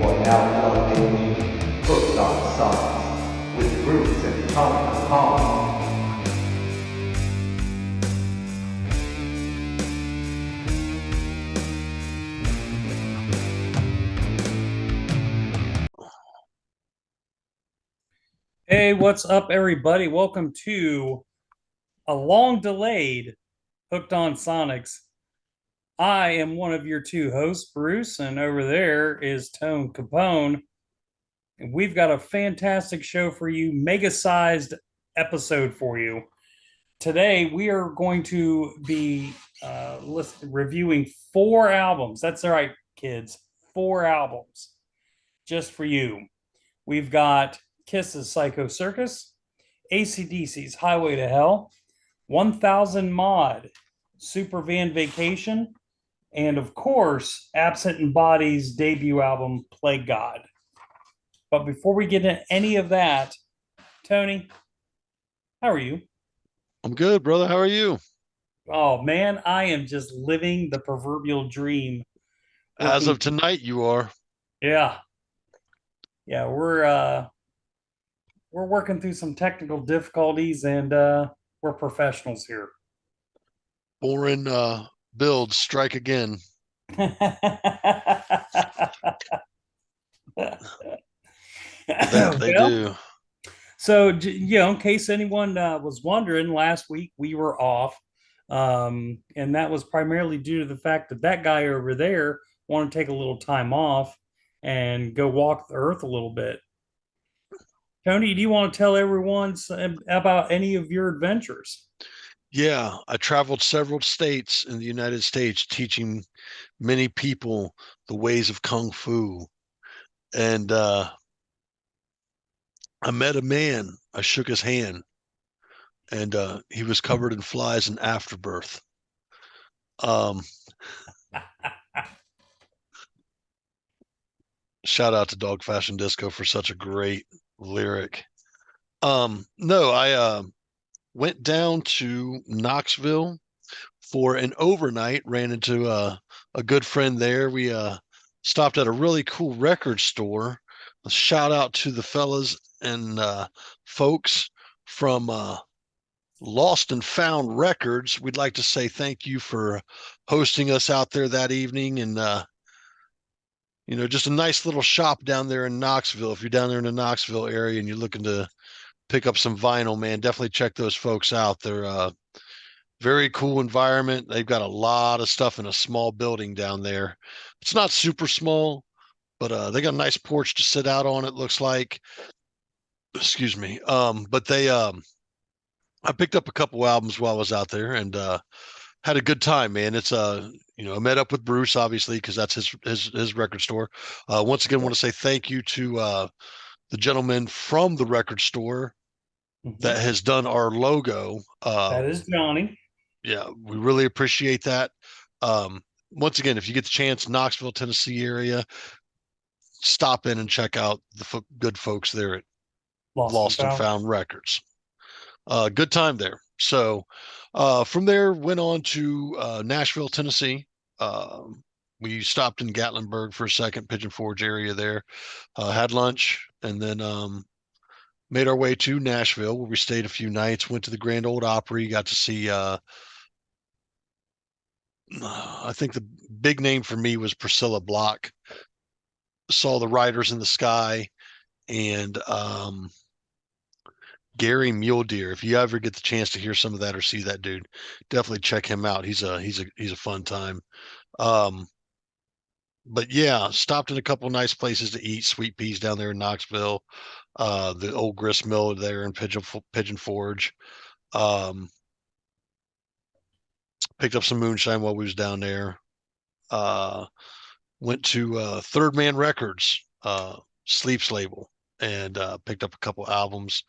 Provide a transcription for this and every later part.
are now plugged into Hooked on Science with Bruce and Tony Khan. Hey, what's up, everybody? Welcome to a long delayed Hooked on Sonics. I am one of your two hosts, Bruce, and over there is Tone Capone. And we've got a fantastic show for you, mega sized episode for you. Today, we are going to be reviewing four albums. That's right, kids, four albums just for you. We've got Kiss's Psycho Circus, AC/DC's Highway to Hell, 1000 Mod, Super Van Vacation, and of course, Absent and Body's debut album, Play God. But before we get into any of that, Tony, how are you? I'm good, brother. How are you? Oh man, I am just living the proverbial dream. As Working, of tonight, you are. yeah, yeah, we're working through some technical difficulties, and we're professionals here. Foreign builds strike again. They Well, do. so in case anyone was wondering, last week we were off, and that was primarily due to the fact that that guy over there wanted to take a little time off and go walk the earth a little bit. Tony, do you want to tell everyone about any of your adventures? Yeah, I traveled several states in the United States teaching many people the ways of Kung Fu. And I met a man. I shook his hand, and he was covered in flies and afterbirth. Um, Shout out to Dog Fashion Disco for such a great lyric. No, I went down to Knoxville for an overnight, ran into a good friend there. We stopped at a really cool record store. A shout out to the fellas and folks from Lost and Found Records. We'd like to say thank you for hosting us out there that evening, and just a nice little shop down there in Knoxville. If you're down there in the Knoxville area and you're looking to pick up some vinyl, man, definitely check those folks out. They're very cool environment. They've got a lot of stuff in a small building down there. It's not super small, but they got a nice porch to sit out on, it looks like. Excuse me. But I picked up a couple albums while I was out there, and had a good time, man. It's I met up with Bruce, obviously, because that's his record store. Once again, want to say thank you to the gentleman from the record store that Mhm. has done our logo. That is Johnny. Yeah, we really appreciate that. Once again, if you get the chance, Knoxville, Tennessee area, stop in and check out the good folks there at Lost and Lost and found. Found Records. Good time there. So from there, went on to Nashville, Tennessee. We stopped in Gatlinburg for a second, Pigeon Forge area there, had lunch, and then made our way to Nashville, where we stayed a few nights, went to the Grand Ole Opry, got to see I think the big name for me was Priscilla Block. Saw the Riders in the Sky and Gary Mule Deer. If you ever get the chance to hear some of that or see that dude, definitely check him out. He's a fun time. Um, but yeah, stopped in a couple nice places to eat. Sweet Peas down there in Knoxville, the old grist mill there in Pigeon Forge. Um, Picked up some moonshine while we was down there. Uh, Went to Third Man Records, Sleeps label, and picked up a couple albums.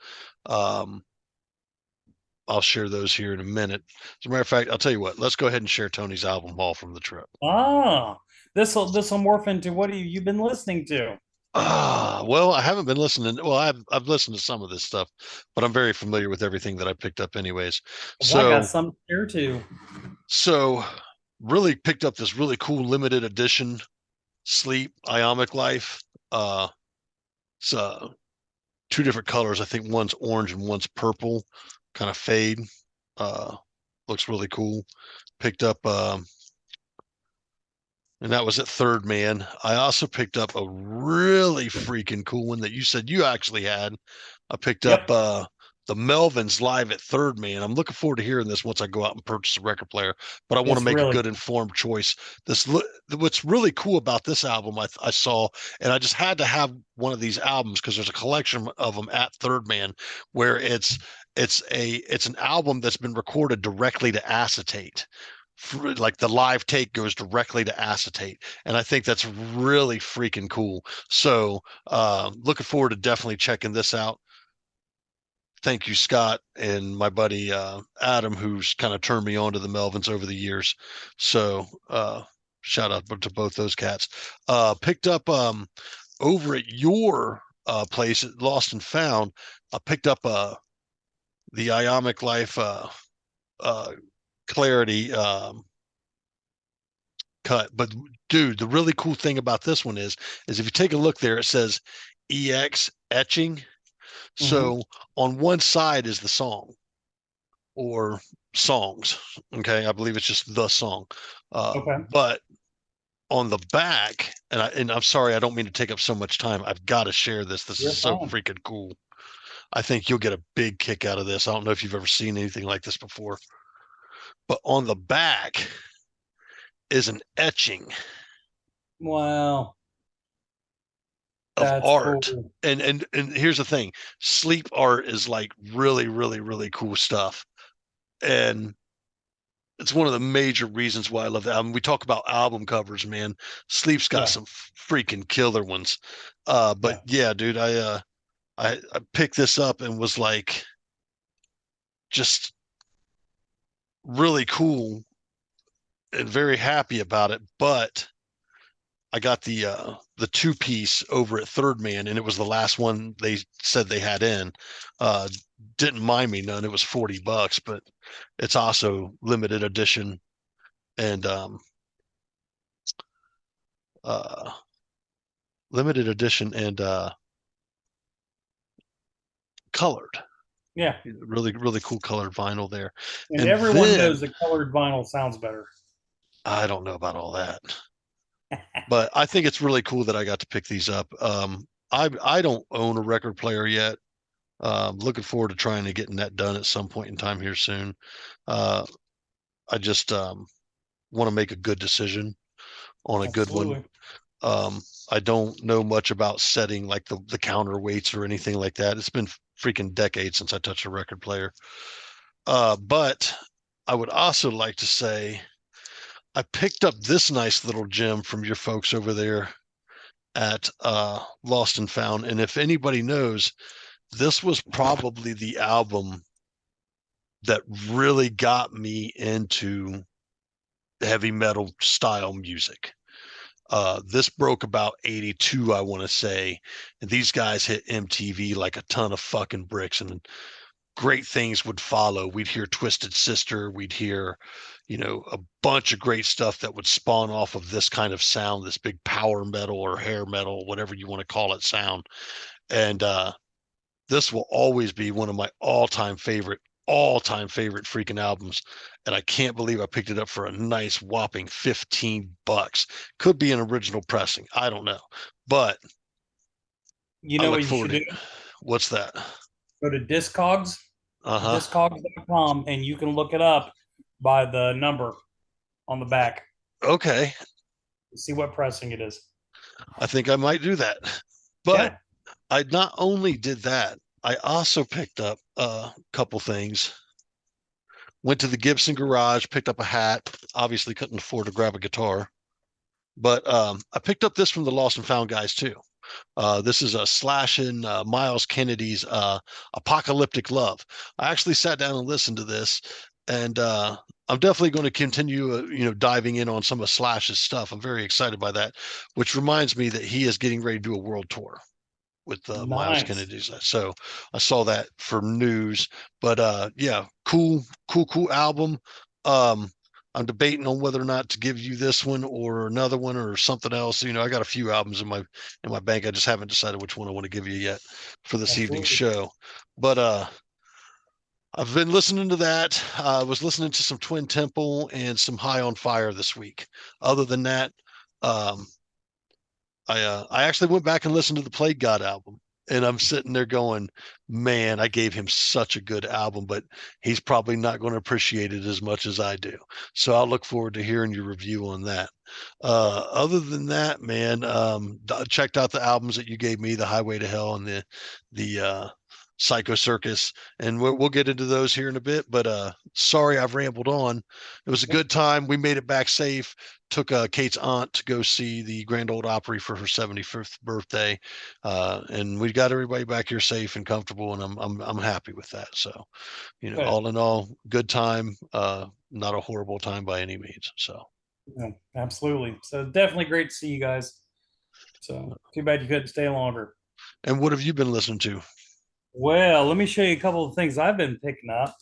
Um, I'll share those here in a minute. As a matter of fact, I'll tell you what. Let's go ahead and share Tony's album haul from the trip. Ah, this will morph into what have you been listening to? Well, I haven't been listening. Well, I've listened to some of this stuff, but I'm very familiar with everything that I picked up, anyways. Well, I got So, some here too. so really picked up this really cool limited edition Sleep Ionic Life. It's two different colors. I think one's orange and one's purple, kind of fade. Looks really cool. Picked up and that was at Third Man. I also picked up a really freaking cool one that you said you actually had. I picked up Yep. the Melvins live at Third Man. I'm looking forward to hearing this once I go out and purchase a record player, but I want to It's make a really good informed choice. What's really cool about this album I saw, and I just had to have one of these albums because there's a collection of them at Third Man where it's an album that's been recorded directly to acetate. Like the live take goes directly to acetate, and I think that's really freaking cool. So looking forward to definitely checking this out. Thank you, Scott, and my buddy Adam, who's kind of turned me on to the Melvins over the years. So shout out to both those cats. Picked up over at your place at Lost and Found. I picked up the Ionic Life uh, Clarity cut. But dude, the really cool thing about this one is if you take a look there, it says EX etching. Mhm. So on one side is the song or songs. Okay, I believe it's just the song. Okay. But on the back, and I'm sorry, I don't mean to take up so much time. I've got to share this. This is You're so fine. freaking cool. I think you'll get a big kick out of this. I don't know if you've ever seen anything like this before, but on the back is an etching Wow. of That's art. cool. And here's the thing, sleep art is like really, really, really cool stuff. And it's one of the major reasons why I love the album. We talk about album covers, man. Sleep's got Yeah. some freaking killer ones. But Yeah. yeah, dude, I picked this up and was like just really cool and very happy about it. But I got the two piece over at Third Man, and it was the last one they said they had in. Uh, didn't mind me none. It was $40, but it's also limited edition and uh, limited edition and colored. Yeah. Really, really cool colored vinyl there. And And everyone knows then that colored vinyl sounds better. I don't know about all that, but I think it's really cool that I got to pick these up. I don't own a record player yet. Looking forward to trying to getting that done at some point in time here soon. Uh, I just want to make a good decision on a good one. Absolutely. I don't know much about setting like the counterweights or anything like that. It's been freaking decades since I touched a record player. But I would also like to say I picked up this nice little gem from your folks over there at Lost and Found. And if anybody knows, this was probably the album that really got me into heavy metal style music. This broke about 82, I want to say. And these guys hit MTV like a ton of fucking bricks, and great things would follow. We'd hear Twisted Sister, we'd hear, a bunch of great stuff that would spawn off of this kind of sound, this big power metal or hair metal, whatever you want to call it, sound. And this will always be one of my all-time favorite freaking albums. And I can't believe I picked it up for a nice whopping $15. Could be an original pressing. I don't know. But You I know look what you forward should to do? what's that? Go to Discogs, Uh-huh. discogs.com, and you can look it up by the number on the back. Okay. See what pressing it is. I think I might do that. But Yeah. I not only did that, I also picked up a couple things. Went to the Gibson garage, picked up a hat. Obviously couldn't afford to grab a guitar. But I picked up this from the Lost and Found guys too. This is a Slash and Miles Kennedy's Apocalyptic Love. I actually sat down and listened to this, and I'm definitely going to continue, diving in on some of Slash's stuff. I'm very excited by that, which reminds me that he is getting ready to do a world tour with Miles Nice. Kennedy's. So I saw that for news, but yeah, cool album. Um, I'm debating on whether or not to give you this one or another one or something else. I got a few albums in my bank. I just haven't decided which one I want to give you yet for this evening's Absolutely. show. But I've been listening to that. I was listening to some Twin Temple and some High on Fire this week. Other than that, um, I actually went back and listened to the Plague God album, and I'm sitting there going, man, I gave him such a good album, but he's probably not going to appreciate it as much as I do. So I'll look forward to hearing your review on that. Other than that, man, checked out the albums that you gave me, the Highway to Hell and the Psycho Circus, and we'll get into those here in a bit. But sorry, I've rambled on. It was a good time. We made it back safe. Took Kate's aunt to go see the Grand Ole Opry for her 75th birthday, and we got everybody back here safe and comfortable, and I'm happy with that. So, Good. all in all, good time. Not a horrible time by any means. So. Yeah, absolutely. So definitely great to see you guys. So too bad you couldn't stay longer. And what have you been listening to? Well, let me show you a couple of things I've been picking up.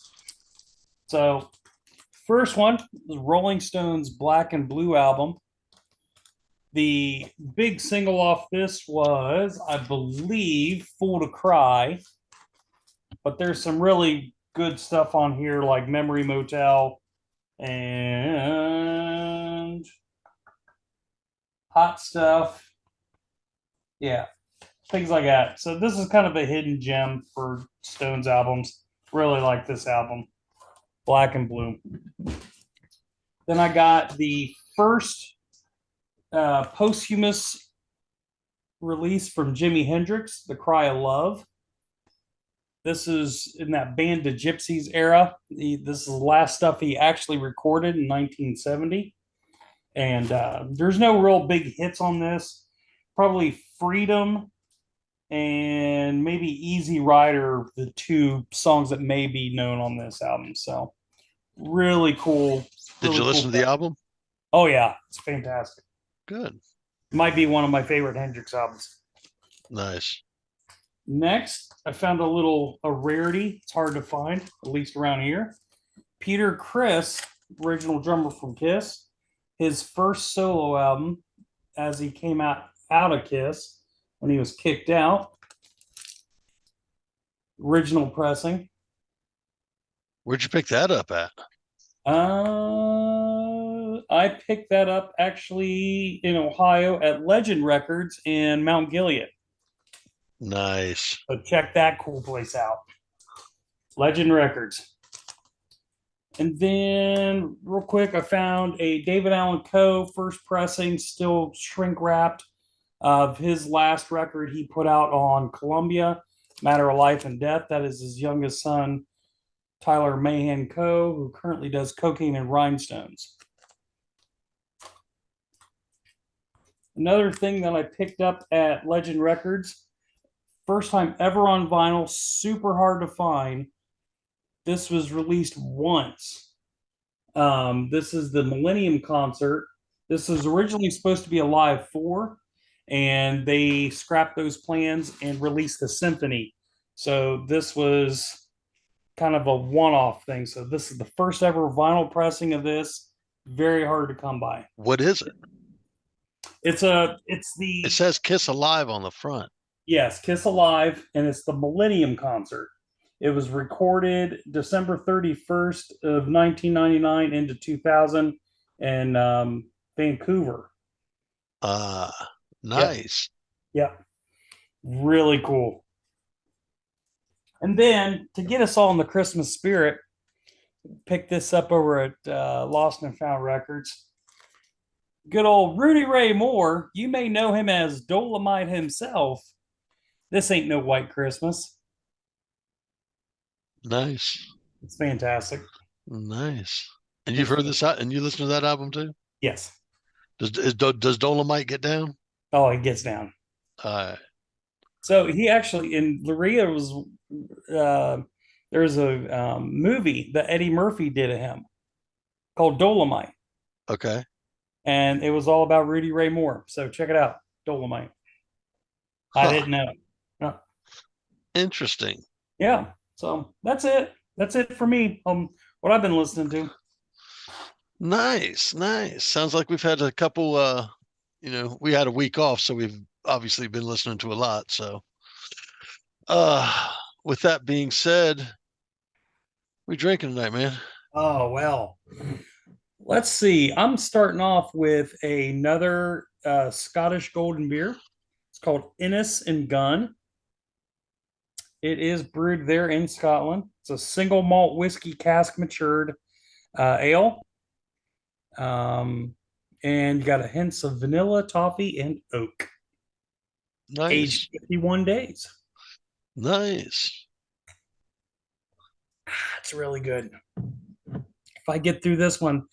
So first one is Rolling Stones Black and Blue album. The big single off this was, I believe, Fool to Cry. But there's some really good stuff on here like Memory Motel and Hot Stuff. Yeah, things like that. So this is kind of a hidden gem for Stones albums. Really like this album, Black and Blue. Then I got the first posthumous release from Jimi Hendrix, The Cry of Love. This is in that Band of Gypsies era. This is the last stuff he actually recorded in 1970. And there's no real big hits on this. Probably Freedom and maybe Easy Rider, the two songs that may be known on this album. So really cool. Did you listen to the album? Oh yeah, it's fantastic. Good. Might be one of my favorite Hendrix albums. Nice. Next, I found a rarity. It's hard to find, at least around here. Peter Criss, original drummer from Kiss, his first solo album as he came out of Kiss when he was kicked out. Original pressing. Where'd you pick that up at? I picked that up actually in Ohio at Legend Records in Mount Gilead. Nice. So check that cool place out. Legend Records. And then, real quick, I found a David Allan Coe first pressing, still shrink wrapped, of his last record he put out on Columbia, Matter of Life and Death. That is his youngest son, Tyler Mahan Coe, who currently does Cocaine and Rhinestones. Another thing that I picked up at Legend Records, first time ever on vinyl, super hard to find. This was released once. This is the Millennium Concert. This was originally supposed to be a live 4, and they scrapped those plans and released the symphony. So this was kind of a one-off thing. So this is the first ever vinyl pressing of this. Very hard to come by. What is it? It says Kiss Alive on the front. Yes, Kiss Alive, and it's the Millennium Concert. It was recorded December 31st of 1999 into 2000 in Vancouver. Nice. Yep. Really cool. And then to get us all in the Christmas spirit, pick this up over at Lost and Found Records. Good old Rudy Ray Moore. You may know him as Dolomite himself. This ain't no White Christmas. Nice. It's fantastic. Nice. And you've heard this out, and you listen to that album too? Yes. Does Dolomite get down? Oh, it gets down. So he actually in Luria was there's a movie that Eddie Murphy did of him called Dolomite. Okay. And it was all about Rudy Ray Moore. So check it out, Dolomite. Huh. I didn't know. No. Interesting. Yeah. So that's it. That's it for me. What I've been listening to. Nice, nice. Sounds like we've had a couple we had a week off, so we've obviously been listening to a lot. So uh with that being said, we drinking tonight, man. Oh, well. Let's see. I'm starting off with another Scottish golden beer. It's called Innis and Gun. It is brewed there in Scotland. It's a single malt whiskey cask matured ale. Um, and you got a hints of vanilla, toffee, and oak. Aged Nice. 51 days. Nice. It's really good. If I get through this one,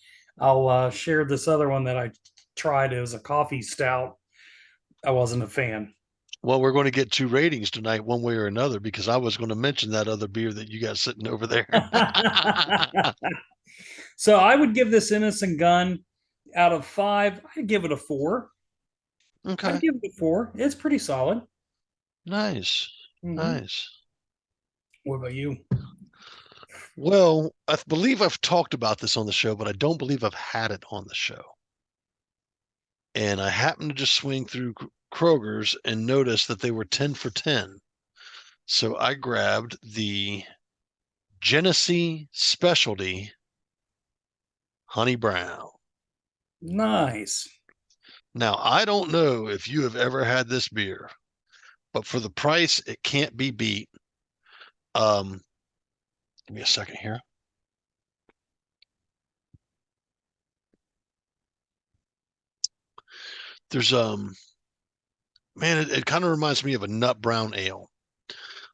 I'll share this other one that I tried. It was a coffee stout. I wasn't a fan. Well, we're going to get 2 ratings tonight, one way or another, because I was going to mention that other beer that you got sitting over there. So I would give this Innocent Gun out of 5. I'd give it a 4. Okay. I'd give it a 4. It's pretty solid. Nice. Mhm. Nice. What about you? Well, I believe I've talked about this on the show, but I don't believe I've had it on the show. And I happened to just swing through Kroger's and noticed that they were 10 for 10. So I grabbed the Genesee Specialty Honey Brown. Nice. Now, I don't know if you have ever had this beer, but for the price, it can't be beat. Give me a second here. There's man, it kind of reminds me of a nut brown ale.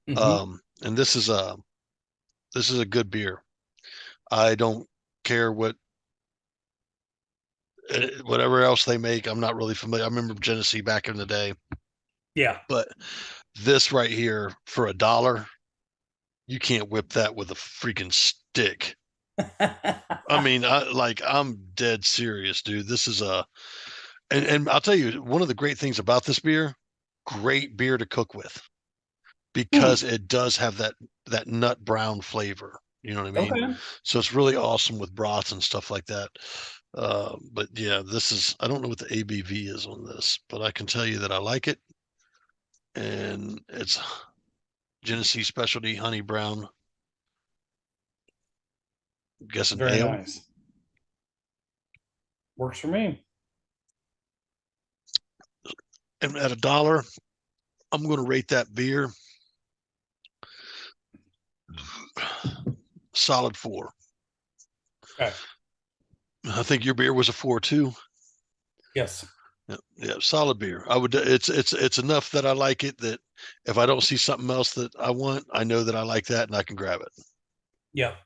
Mhm. And this is a good beer. I don't care whatever else they make. I'm not really familiar. I remember Genesee back in the day, Yeah. but this right here for $1, you can't whip that with a freaking stick. I mean, I'm dead serious, dude. This is and I'll tell you, one of the great things about this beer, great beer to cook with Hmm. because it does have that nut brown flavor. You know what I mean? Okay. So it's really awesome with broths and stuff like that. But yeah, I don't know what the ABV is on this, but I can tell you that I like it. And it's Genesee Specialty Honey Brown. I'm guessing Very ale. nice. Works for me. And at $1, I'm going to rate that beer solid 4. Okay. I think your beer was a 4 too. Yes. Yeah, solid beer. I would. It's enough that I like it. That if I don't see something else that I want, I know that I like that and I can grab it. Yep.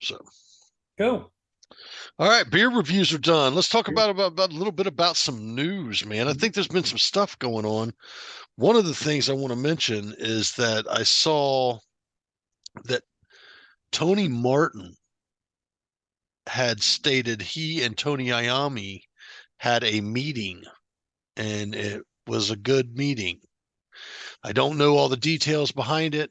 So, Cool. all right, beer reviews are done. Let's talk about a little bit about some news, man. I think there's been some stuff going on. One of the things I want to mention is that I saw that Tony Martin had stated he and Tony Iommi had a meeting, and it was a good meeting. I don't know all the details behind it,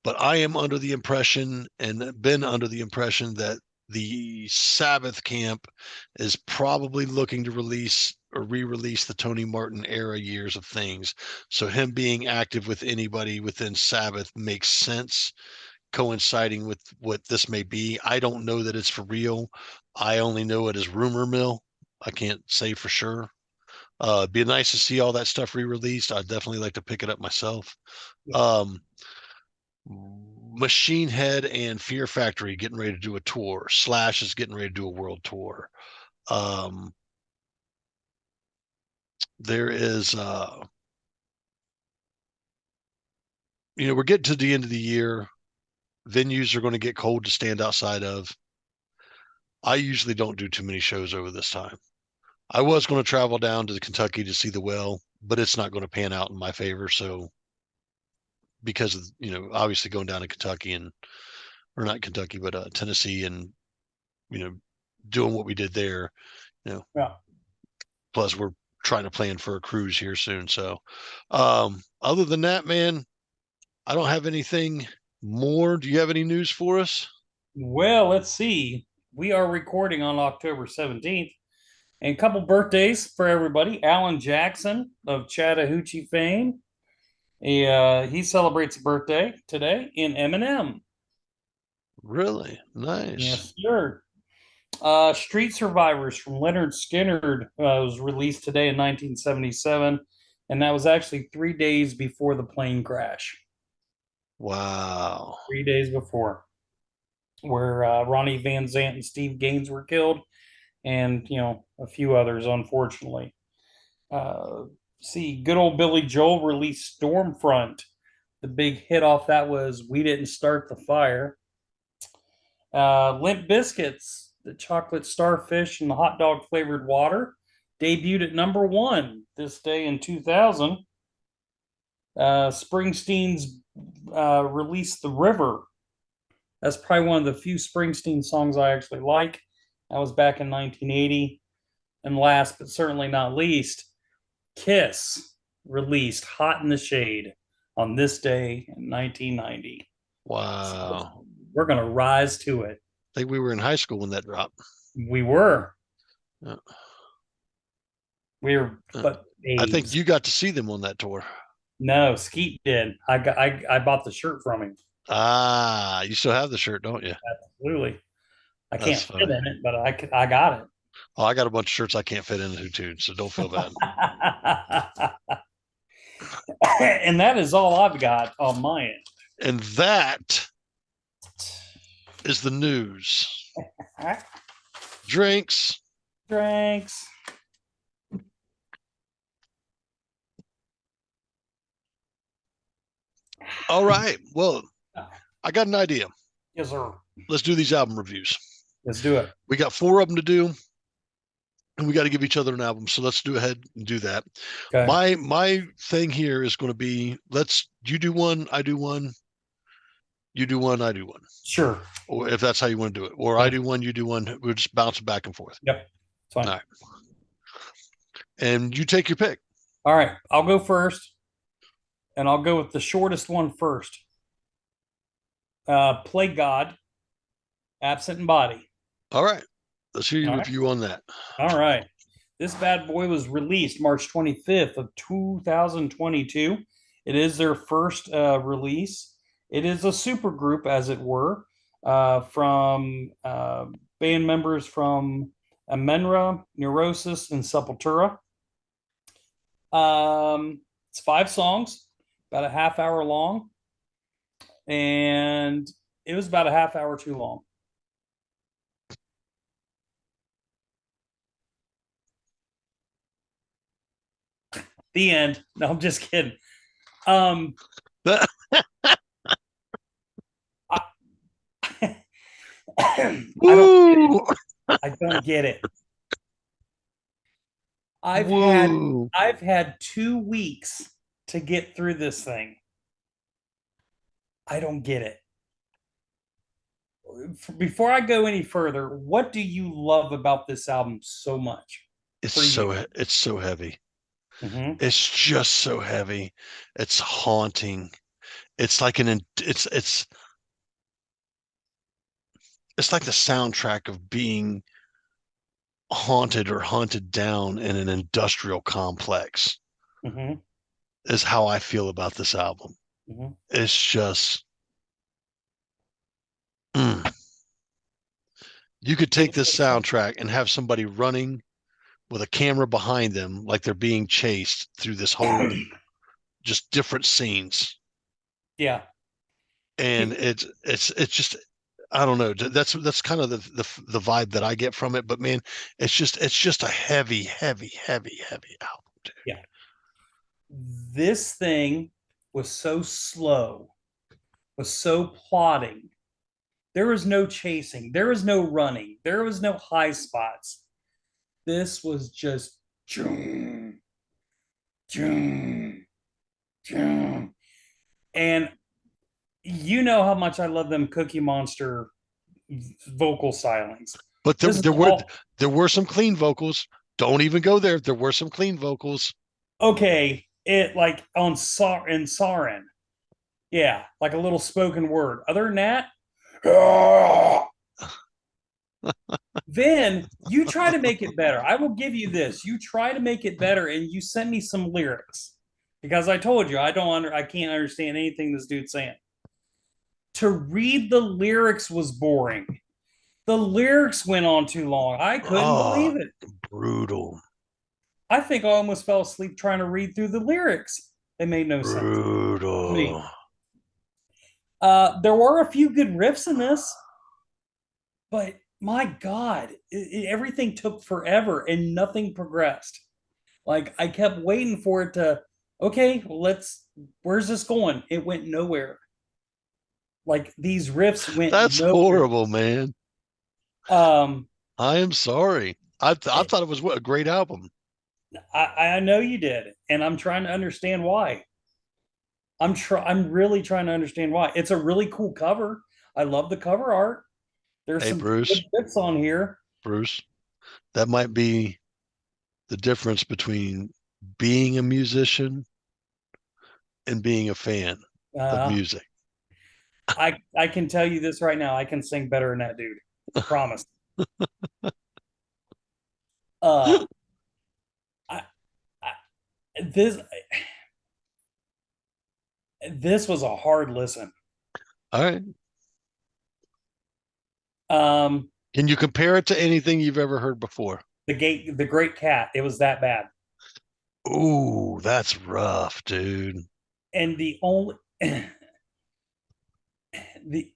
but I am under the impression and been under the impression that the Sabbath camp is probably looking to release or re-release the Tony Martin era years of things. So him being active with anybody within Sabbath makes sense, coinciding with what this may be. I don't know that it's for real. I only know it as rumor mill. I can't say for sure. It'd be nice to see all that stuff re-released. I'd definitely like to pick it up myself. Yeah. Machine Head and Fear Factory getting ready to do a tour. Slash is getting ready to do a world tour. There is we're getting to the end of the year. Venues are going to get cold to stand outside of. I usually don't do too many shows over this time. I was going to travel down to Kentucky to see the well, but it's not going to pan out in my favor. So because of obviously going down to Kentucky or not Kentucky, but Tennessee and you know doing what we did there, Yeah. plus we're trying to plan for a cruise here soon. So other than that, man, I don't have anything more. Do you have any news for us? Well, let's see. we are recording on October 17th. And a couple birthdays for everybody. Alan Jackson of Chattahoochee fame. He celebrates a birthday today in Eminem. Really nice. Yes, sir. Street Survivors from Leonard Skinner was released today in 1977, and that was actually 3 days before the plane crash. Wow. 3 days before, where Ronnie Van Zant and Steve Gaines were killed, and a few others, unfortunately. See, good old Billy Joel released Stormfront. The big hit off that was "We Didn't Start the Fire." Limp Biscuits, the chocolate starfish and the hot dog flavored water, debuted at #1 this day in 2000. Springsteen's released "The River." That's probably one of the few Springsteen songs I actually like. That was back in 1980. And last but certainly not least, Kiss released "Hot in the Shade" on this day in 1990. Wow. So we're going to rise to it. I think we were in high school when that dropped. We were. Yeah. We were, but I think you got to see them on that tour. No, Skeet did. I bought the shirt from him. Ah, you still have the shirt, don't you? Absolutely. I That's can't funny. fit in it, but I got it. Oh, I got a bunch of shirts I can't fit into too, so don't feel bad. And that is all I've got on my end. And that is the news. Drinks. Drinks. All right. Well, I got an idea. Yes, sir. Let's do these album reviews. Let's do it. We got 4 of them to do, and we got to give each other an album. So let's do ahead and do that. Okay. My thing here is going to be, you do one, I do one, you do one, I do one. Sure. Or if that's how you want to do it. Or I do one, you do one. We're just bouncing back and forth. Yep. Fine. All right. And you take your pick. All right. I'll go first. And I'll go with the shortest one first. Play God, Absent in Body. All right. Let's hear your review on that. All right. This bad boy was released March 25th of 2022. It is their first release. It is a super group, as it were, from band members from Amenra, Neurosis, and Sepultura. It's 5 songs, about a half hour long, and it was about a half hour too long. The end. No, I'm just kidding. I don't get it. I've had 2 weeks to get through this thing. I don't get it. Before I go any further, what do you love about this album so much? It's so heavy. Mm-hmm. It's just so heavy. It's haunting. It's like it's like the soundtrack of being haunted or hunted down in an industrial complex. Mm-hmm. Is how I feel about this album. Mm-hmm. It's just you could take this soundtrack and have somebody running with a camera behind them like they're being chased through this whole just different scenes. Yeah. And it's just, I don't know. That's kind of the vibe that I get from it. But man, it's just a heavy album, dude. Yeah. This thing was so slow, was so plodding. There was no chasing. There was no running. There was no high spots. This was just and you know how much I love them Cookie Monster vocal stylings. But there were some clean vocals. Don't even go there. There were some clean vocals. Okay, it like on Sarin. Yeah, like a little spoken word. Other than that, Then you try to make it better. I will give you this. You try to make it better, and you sent me some lyrics because I told you I can't understand anything this dude's saying. To read the lyrics was boring. The lyrics went on too long. I couldn't Oh, believe it. brutal. I think I almost fell asleep trying to read through the lyrics. They made no sense to me. Brutal. There were a few good riffs in this, but my God, everything took forever and nothing progressed. Like I kept waiting for it to, okay, well, where's this going? It went nowhere. Like these riffs went That's nowhere. horrible, man. Um, I am sorry. I thought it was a great album. I know you did, and I'm trying to understand why. I'm really trying to understand why. It's a really cool cover. I love the cover art. There's Hey, some good Bruce, bits on here. Bruce, that might be the difference between being a musician and being a fan of Uh, music. I can tell you this right now. I can sing better than that dude. Promise. Uh, I, I this this was a hard listen. All right. Um, Can you compare it to anything you've ever heard before? the Great Cat. It was that bad, Ooh, that's rough, dude. and the only the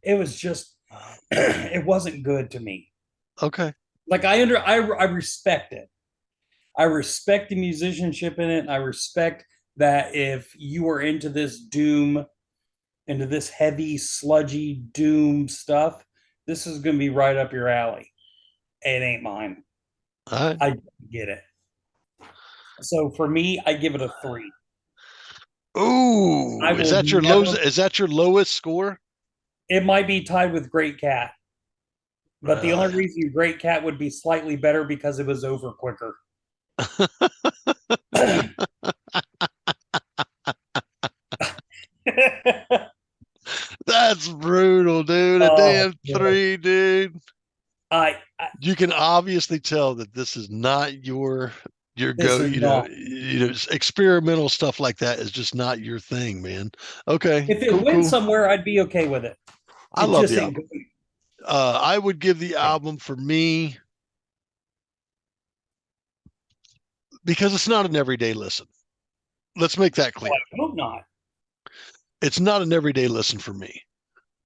it was just it wasn't good to me. Okay. Like I respect it. I respect the musicianship in it. I respect that if you are into this doom, into this heavy, sludgy doom stuff, this is going to be right up your alley. It ain't mine. All right. I get it. So for me, I give it a 3. I Ooh, will never. is that your lowest score? It might be tied with Great Cat, but the only Really? reason Great Cat would be slightly better because it was over quicker. That's brutal, dude. A Oh, damn boy. 3, dude. I You can obviously tell that this is not your this go, is not. experimental stuff like that is just not your thing, man. Okay, If it cool, went cool. somewhere, I'd be okay with it. I It love just the ain't album. going. I would give the album for me because it's not an everyday listen. Let's make that Oh, clear. I hope not. It's not an everyday listen for me,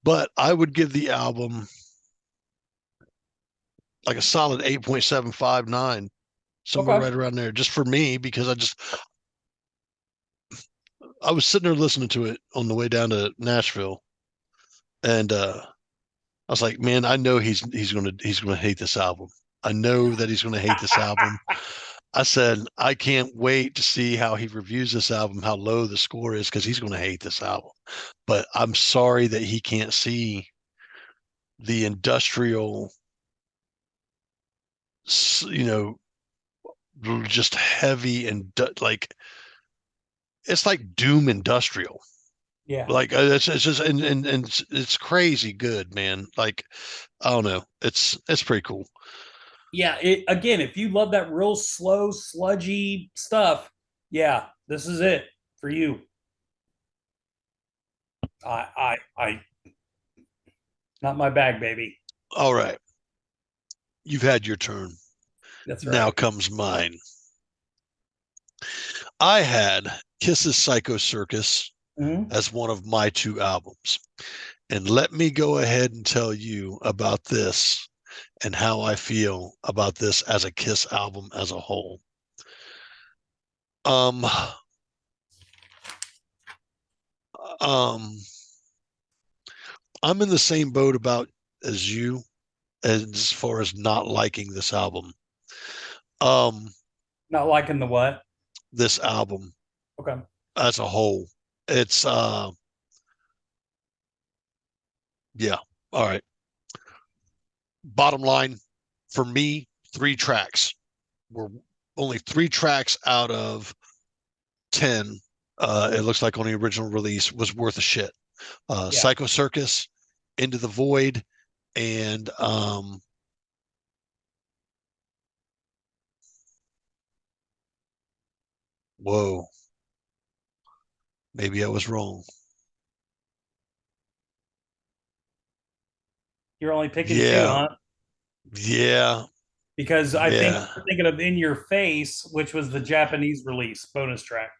but I would give the album like a solid 8.759, somewhere Okay. right around there, just for me, because I was sitting there listening to it on the way down to Nashville, and I was like, man, I know he's gonna hate this album. I know that he's gonna hate this album. I said, I can't wait to see how he reviews this album, how low the score is, because he's gonna hate this album. But I'm sorry that he can't see the industrial, you know, just heavy and like it's like doom industrial. Yeah. Like it's just and it's crazy good, man. Like I don't know, it's pretty cool. Yeah. It again, if you love that real slow, sludgy stuff, yeah, this is it for you. I not my bag, baby. All right, you've had your turn. That's Now right. comes mine. I had Kiss's Psycho Circus Mhm. as one of my 2 albums. And let me go ahead and tell you about this and how I feel about this as a Kiss album as a whole. Um, um, I'm in the same boat about as you as far as not liking this album. Um, Not liking the what? this album Okay. as a whole. It's yeah. All right. Bottom line for me, 3 tracks were only 3 tracks out of 10. It looks like on the original release was worth a shit. Yeah. Psycho Circus, Into the Void, And whoa, maybe I was wrong. You're only picking two, Yeah, huh? yeah, Because I think yeah, you're thinking of In Your Face, which was the Japanese release bonus track.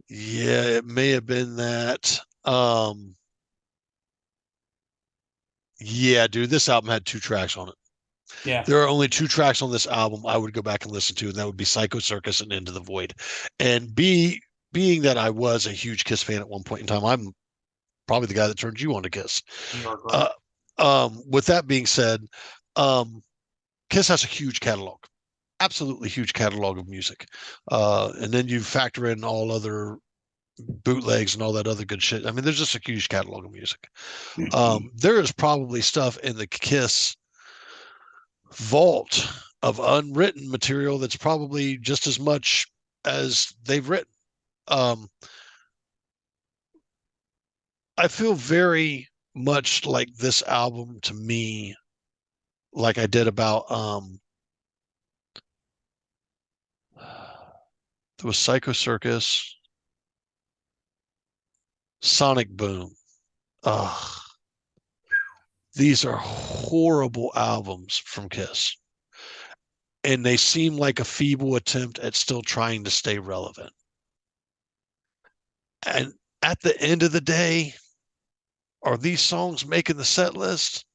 yeah. It may have been that. Yeah, dude, this album had 2 tracks on it. Yeah. There are only 2 tracks on this album I would go back and listen to, and that would be Psycho Circus and Into the Void. And being that I was a huge Kiss fan at one point in time, I'm probably the guy that turned you on to Kiss. You are Uh, correct. with that being said, um, Kiss has a huge catalog, absolutely huge catalog of music. And then you factor in all other bootlegs and all that other good shit. I mean, there's just a huge catalog of music. There is probably stuff in the Kiss vault of unwritten material that's probably just as much as they've written. Um, I feel very much like this album to me, like I did about there was Psycho Circus, Sonic Boom. Ugh, these are horrible albums from Kiss. And they seem like a feeble attempt at still trying to stay relevant. And at the end of the day, are these songs making the set list?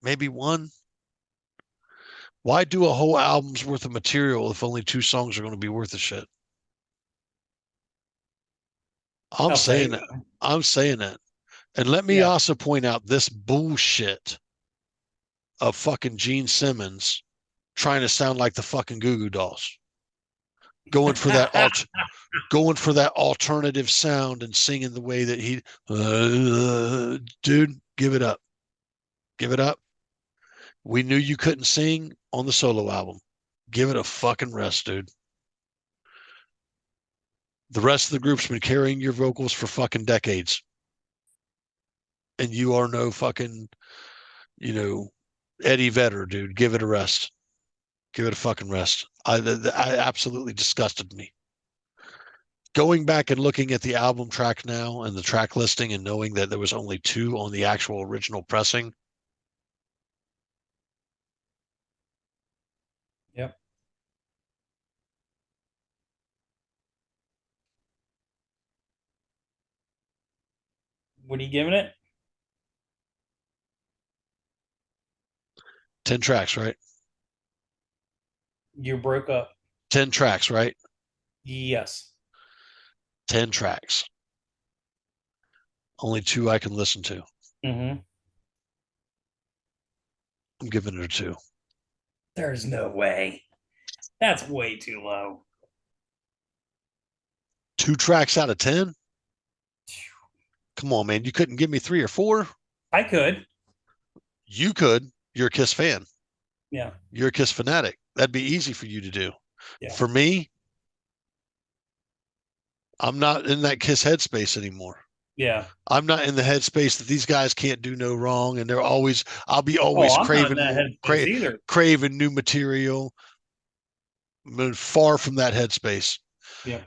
Maybe one. Why do a whole album's worth of material if only 2 songs are going to be worth a shit? I'm I'll tell saying you. that. I'm saying that. And let me Yeah. also point out this bullshit of fucking Gene Simmons trying to sound like the fucking Goo Goo Dolls, going for that going for that alternative sound and singing the way that he, dude, give it up, give it up. We knew you couldn't sing on the solo album. Give it a fucking rest, dude. The rest of the group's been carrying your vocals for fucking decades, and you are no fucking, you know, Eddie Vedder, dude. Give it a rest. Give it a fucking rest. I absolutely disgusted me. Going back and looking at the album track now and the track listing and knowing that there was only 2 on the actual original pressing. Yep. What are you giving it? 10 tracks, right? You broke up. 10 tracks, right? Yes. 10 tracks. Only 2 I can listen to. Mm-hmm. I'm giving it a 2. There's no way. That's way too low. 2 tracks out of 10? Come on, man. You couldn't give me 3 or 4? I could. You could. You're a Kiss fan. Yeah. You're a Kiss fanatic. That'd be easy for you to do. Yeah. For me, I'm not in that Kiss headspace anymore. Yeah. I'm not in the headspace that these guys can't do no wrong, and I'll be Oh, always I'm not in craving that more, headspace either. craving new material. I'm far from that headspace. Yeah.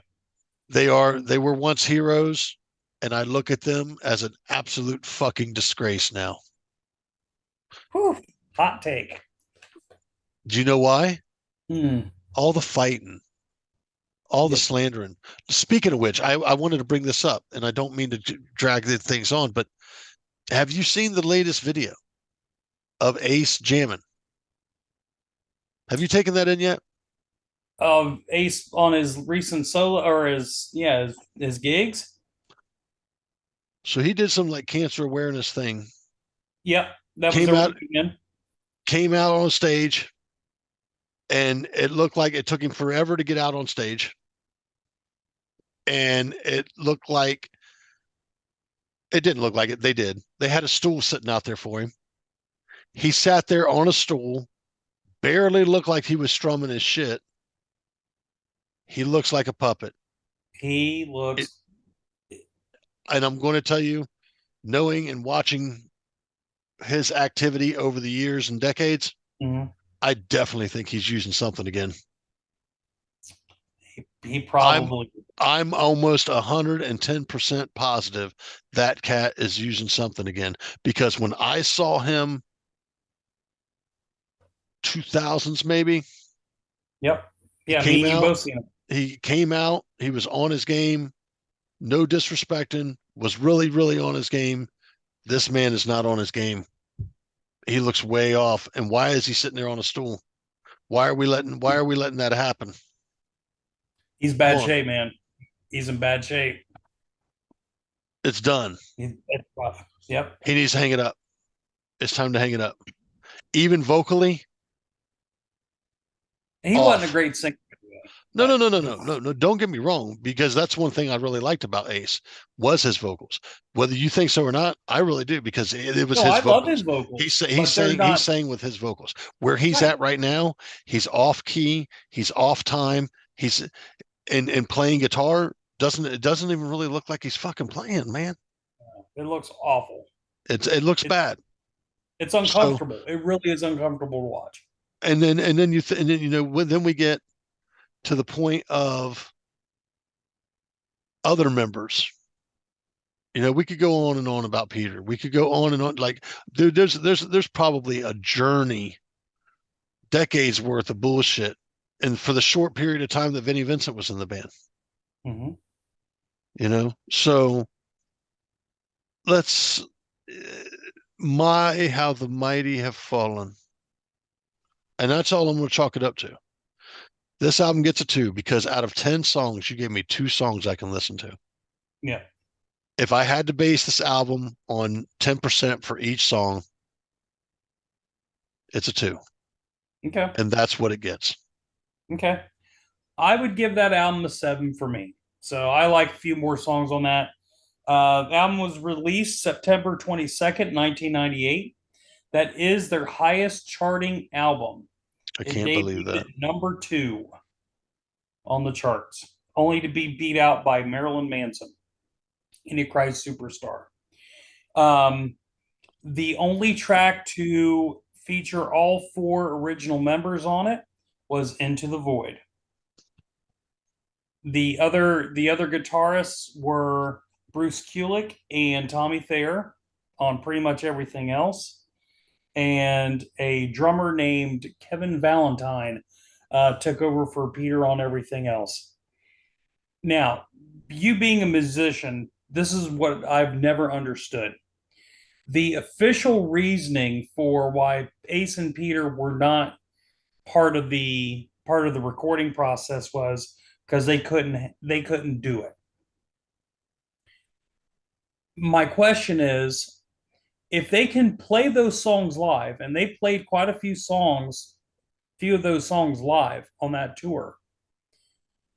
They were once heroes, and I look at them as an absolute fucking disgrace now. Whew. Hot take. Do you know why? Hmm. All the fighting, all the Yep. slandering. Speaking of which, I wanted to bring this up, and I don't mean to drag the things on, but have you seen the latest video of Ace jamming? Have you taken that in yet? Ace on his recent solo or his gigs. So he did some like cancer awareness thing. Yep. That was Came over out the weekend. came out on stage, and it looked like it took him forever to get out on stage. And it didn't look like it. They did. They had a stool sitting out there for him. He sat there on a stool, barely looked like he was strumming his shit. He looks like a puppet. He It, looks and I'm going to tell you, knowing and watching his activity over the years and decades, Mhm. I definitely think he's using something again. He I'm probably. I'm almost 110% positive that cat is using something again, because when I saw him 2000s maybe, Yep. he Yeah, me came and you out, both seen him. he was on his game, no disrespecting, was really, really on his game. This man is not on his game. He looks way off. And why is he sitting there on a stool? Why are we letting that happen? He's Come bad on. shape, man. He's in bad shape. It's done. It's rough. Yep. He needs to hang it up. It's time to hang it up. Even vocally, He wasn't a off. great singer, No, no, but no, no, no, no, no. Don't get me wrong, because that's one thing I really liked about Ace was his vocals. Whether you think so or not, I really do, because it was no, his I love his vocals. vocals, He's but they're saying he's not saying with his vocals. Where he's right. at right now, he's off key, he's off time, he's and playing guitar doesn't even really look like he's fucking playing, man. It looks awful. It looks It's bad. it's So uncomfortable. It really is uncomfortable to watch. and then then we get to the point of other members. We could go on and on about Peter. We could go on and on. Like, dude, there's probably a journey, decades worth of bullshit, and for the short period of time that Vinnie Vincent was in the band. Hmm. So let's my how the mighty have fallen, and that's all I'm going to chalk it up to. This album gets a 2 because out of 10 songs, you gave me 2 songs I can listen to. Yeah. If I had to base this album on 10% for each song, it's a 2. Okay. And that's what it gets. Okay. I would give that album a 7 for me. So I like a few more songs on that. The album was released September 22nd, 1998. That is their highest charting album. I It can't believe debuted that. at number 2 on the charts, only to be beat out by Marilyn Manson, Antichrist Superstar. Um, the only track to feature all 4 original members on it was Into the Void. The other guitarists were Bruce Kulick and Tommy Thayer on pretty much everything else, and a drummer named Kevin Valentine took over for Peter on everything else. Now, you being a musician, this is what I've never understood. The official reasoning for why Ace and Peter were not part of the recording process was because they couldn't do it. My question is, if they can play those songs live, and they played quite a few of those songs live on that tour,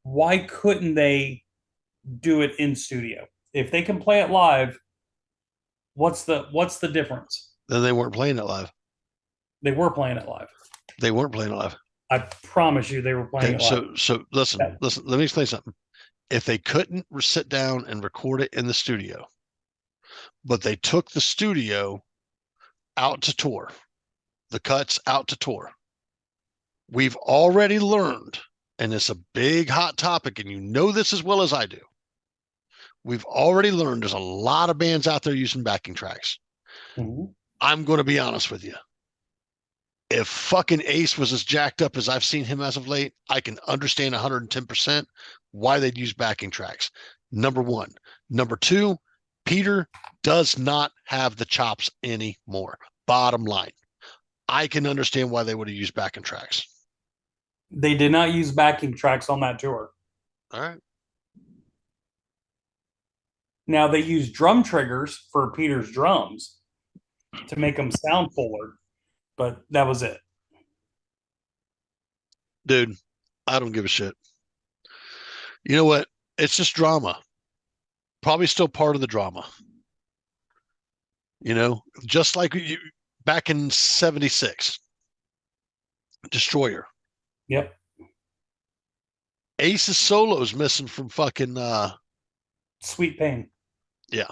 why couldn't they do it in studio? If they can play it live, what's the difference? Then they weren't playing it live. They were playing it live. They weren't playing it live. I promise you, they were playing Okay, it live. so listen, Yeah. listen. Let me explain something. If they couldn't sit down and record it in the studio, but they took the studio out to tour, the cuts out to tour, we've already learned, and it's a big hot topic, and you know this as well as I do. We've already learned there's a lot of bands out there using backing tracks. Mhm. I'm going to be honest with you. If fucking Ace was as jacked up as I've seen him as of late, I can understand 110% why they'd use backing tracks. Number one. Number two, Peter does not have the chops anymore. Bottom line. I can understand why they would have used backing tracks. They did not use backing tracks on that tour. All right. Now they used drum triggers for Peter's drums to make them sound fuller, but that was it. Dude, I don't give a shit. You know what? It's just drama. Probably still part of the drama. Just like back in 76, Destroyer. Yep. Ace's solo's missing from fucking Sweet Pain. yeah.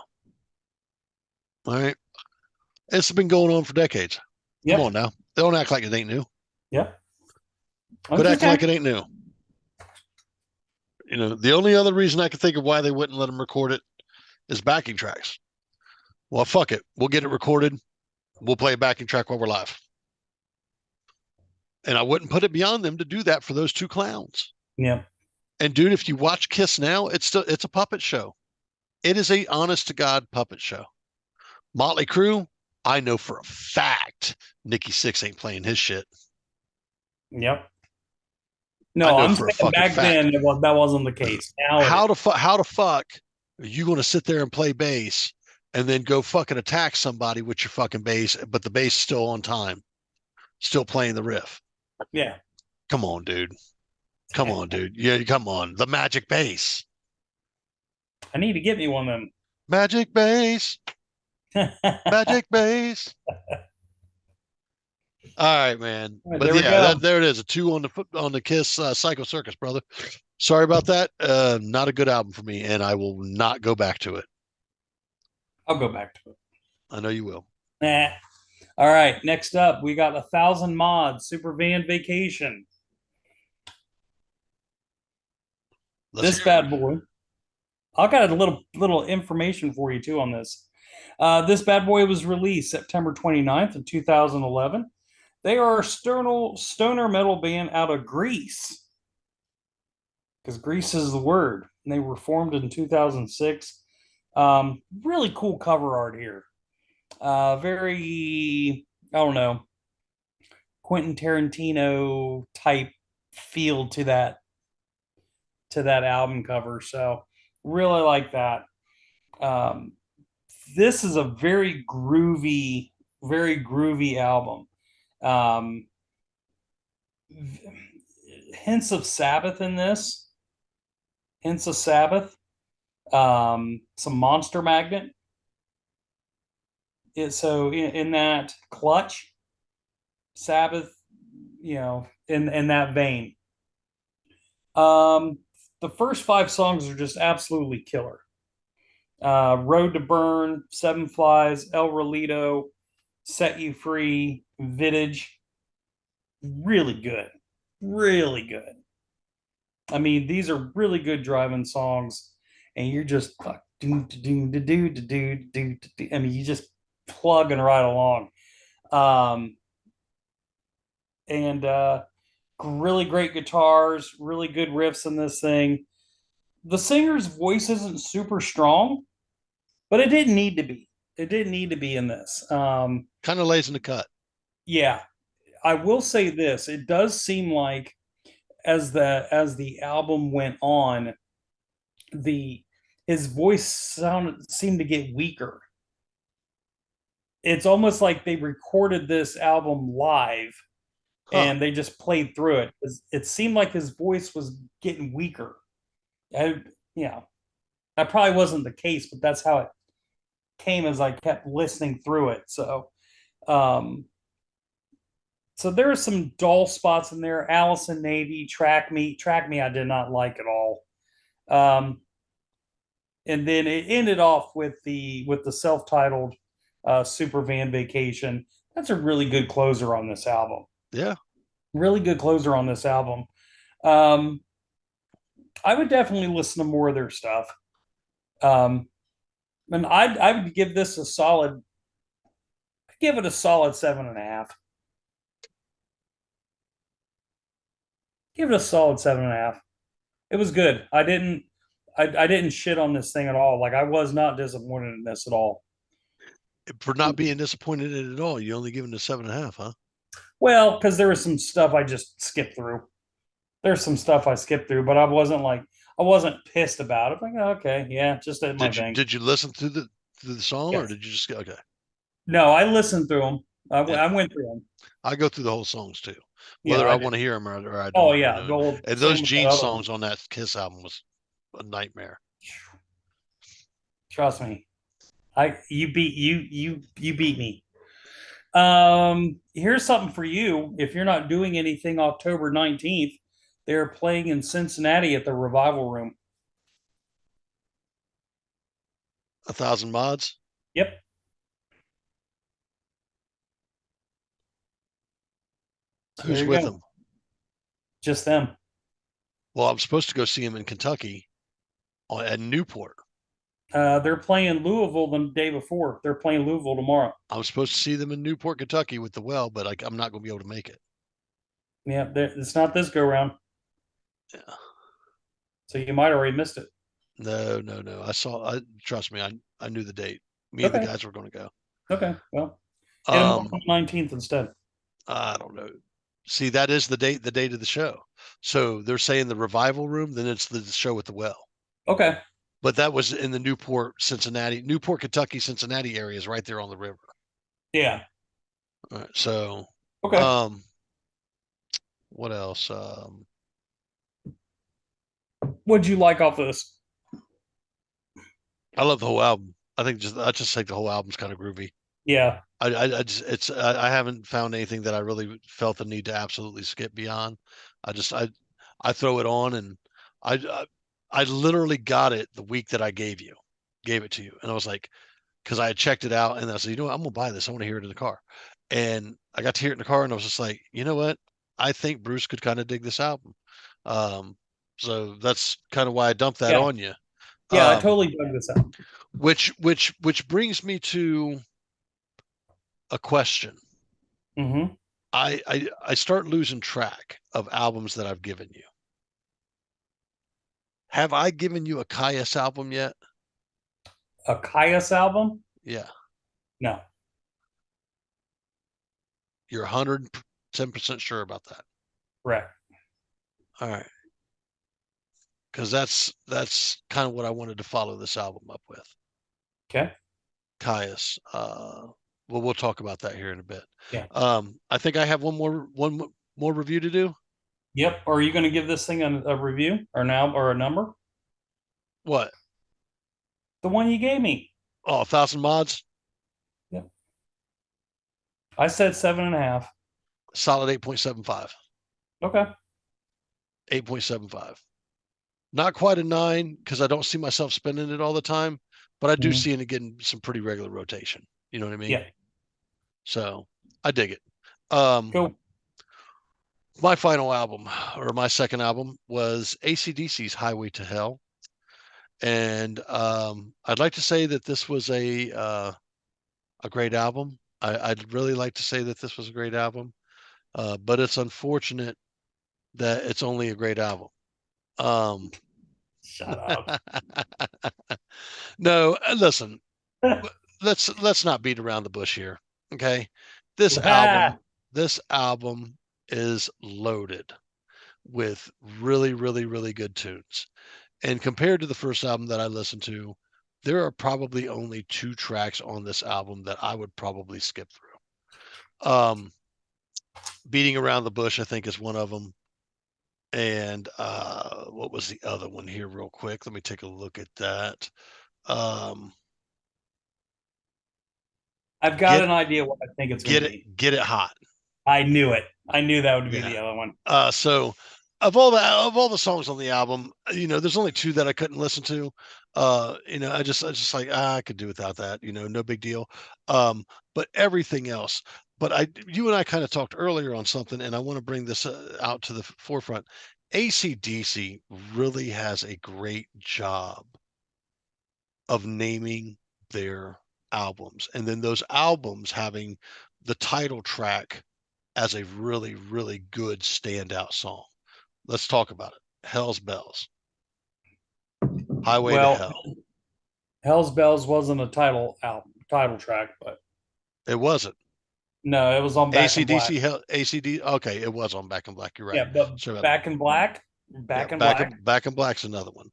All right. It's been going on for decades. Yep. Come on now. They don't act like it ain't new. Yep. Quit acting like it ain't new. You know, the only other reason I can think of why they wouldn't let them record it is backing tracks. Well, fuck it. We'll get it recorded. We'll play a backing track while we're live. And I wouldn't put it beyond them to do that for those two clowns. Yeah. And dude, if you watch Kiss now, it's a puppet show. It is a honest to God puppet show. Motley Crue, I know for a fact Nikki Sixx ain't playing his shit. Yep. No, I'm saying back then that wasn't the case. Now how the fuck are you going to sit there and play bass and then go fucking attack somebody with your fucking bass, but the bass still on time, still playing the riff? Yeah. Come on, dude. Come on, dude. Yeah, come on. The magic bass. I need to get me one of them. Magic bass. Magic bass. All right, man. Right, but yeah, there it is. A 2 on the Kiss Psycho Circus, brother. Sorry about that. Not a good album for me, and I will not go back to it. I'll go back to it. I know you will. Nah. All right. Next up, we got 1,000 Mods Super Van Vacation. This bad boy. I got a little information for you too on this. This bad boy was released September 29th in 2011. They are a stoner metal band out of Greece, because Greece is the word. And they were formed in 2006. Really cool cover art here. Very, I don't know, Quentin Tarantino type feel to that album cover. So really like that. This is a very groovy album. Hints of Sabbath in this. Hints of Sabbath. Some Monster Magnet. So in that Clutch, Sabbath, you know, in that vein. The first 5 songs are just absolutely killer. Road to Burn, Seven Flies, El Rolito, Set You Free, Vintage. Really good. Really good. I mean, these are really good driving songs, and you're just I mean, you just plugging right along. And really great guitars, really good riffs in this thing. The singer's voice isn't super strong, but it didn't need to be. It didn't need to be in this. Kind of lays in the cut. Yeah. I will say this. It does seem like as the album went on, his voice seemed to get weaker. It's almost like they recorded this album live and they just played through it. It seemed like his voice was getting weaker. That probably wasn't the case, but that's how it came as I kept listening through it. So there are some dull spots in there. Allison Navy, Track Me I did not like at all. And then it ended off with the self-titled Super Van Vacation. That's a really good closer on this album. Yeah. Really good closer on this album. I would definitely listen to more of their stuff. And I would give this a solid, give it a solid 7.5. Give it a solid 7.5. It was good. I didn't shit on this thing at all. Like, I was not disappointed in this at all. For not being disappointed in it at all, you only given it a 7.5, huh? Well, because there was some stuff I just skipped through. There's some stuff I skipped through, but I wasn't pissed about it. Like, oh, okay, yeah, just at my thing. Did you listen to the song, yes, or did you just okay? No, I listened through them. I went through them. I go through the whole songs too, whether I want to hear them or I don't. Oh yeah, and those Gene songs on that Kiss album was a nightmare. Trust me, you beat me. Here's something for you. If you're not doing anything October 19th, they're playing in Cincinnati at the Revival Room. 1,000 Mods. Yep. Who's There you with go. them? Just them. Well, I'm supposed to go see him in Kentucky at Newport. They're playing Louisville the day before. They're playing Louisville tomorrow. I'm supposed to see them in Newport, Kentucky with the Well, but I'm not going to be able to make it. Yeah, it's not this go round. Yeah. So you might already missed it. No. Trust me, I knew the date. Me and the Okay. guys were going to go. Okay. Well, hit them on Um, the 19th instead. I don't know. See, that is the date of the show. So they're saying the Revival Room, then it's the show at the Well. Okay. But that was in the Newport, Kentucky, Cincinnati areas right there on the river. Yeah. All right, so, Okay. what else? What'd you like off this? I love the whole album. I just think the whole album's kind of groovy. Yeah. I haven't found anything that I really felt the need to absolutely skip beyond. I throw it on and I literally got it the week that I gave it to you, and I was like, because I had checked it out, and I said, you know what, I'm gonna buy this. I want to hear it in the car, and I got to hear it in the car, and I was just like, you know what, I think Bruce could kind of dig this album. So that's kind of why I dumped that Yeah. on you. Yeah. I totally dug this out. Which brings me to a question. Mm-hmm. I start losing track of albums that I've given you. Have I given you a Caius album yet? A Caius album? Yeah. No. You're 110% sure about that. Correct. All right. Because that's kind of what I wanted to follow this album up with. Okay. Caius. Well, we'll talk about that here in a bit. Yeah. I think I have one more review to do. Yep. Are you going to give this thing a review or a number? What? The one you gave me. Oh, 1,000 mods. Yep. I said 7.5. Solid 8.75. Okay. 8.75. Not quite a 9 because I don't see myself spending it all the time, but I do see it getting some pretty regular rotation. You know what I mean? Yeah. So I dig it. Cool. My final album, or my second album, was AC/DC's Highway to Hell. And I'd like to say that this was a great album. I'd really like to say that this was a great album, but it's unfortunate that it's only a great album. Shut up. No, listen, let's not beat around the bush here. Okay. This album is loaded with really, really, really good tunes. And compared to the first album that I listened to, there are probably only 2 tracks on this album that I would probably skip through. Beating Around the Bush, I think, is one of them. And what was the other one here real quick? Let me take a look at that. I've got an idea what I think it's going to be. Get It Hot. I knew it. I knew that would be the other one. So of all the songs on the album, there's only 2 that I couldn't listen to. I just like, I could do without that, no big deal. But everything else. But you and I kind of talked earlier on something, and I want to bring this out to the forefront. AC/DC really has a great job of naming their albums, and then those albums having the title track as a really, really good standout song. Let's talk about it. Hell's Bells. Highway to Hell. Hell's Bells wasn't a title track, but it wasn't. No, it was on Back in Black. ACD. Okay, it was on Back in Black. You're right. Yeah, but Back in Black. Back in Black's another one.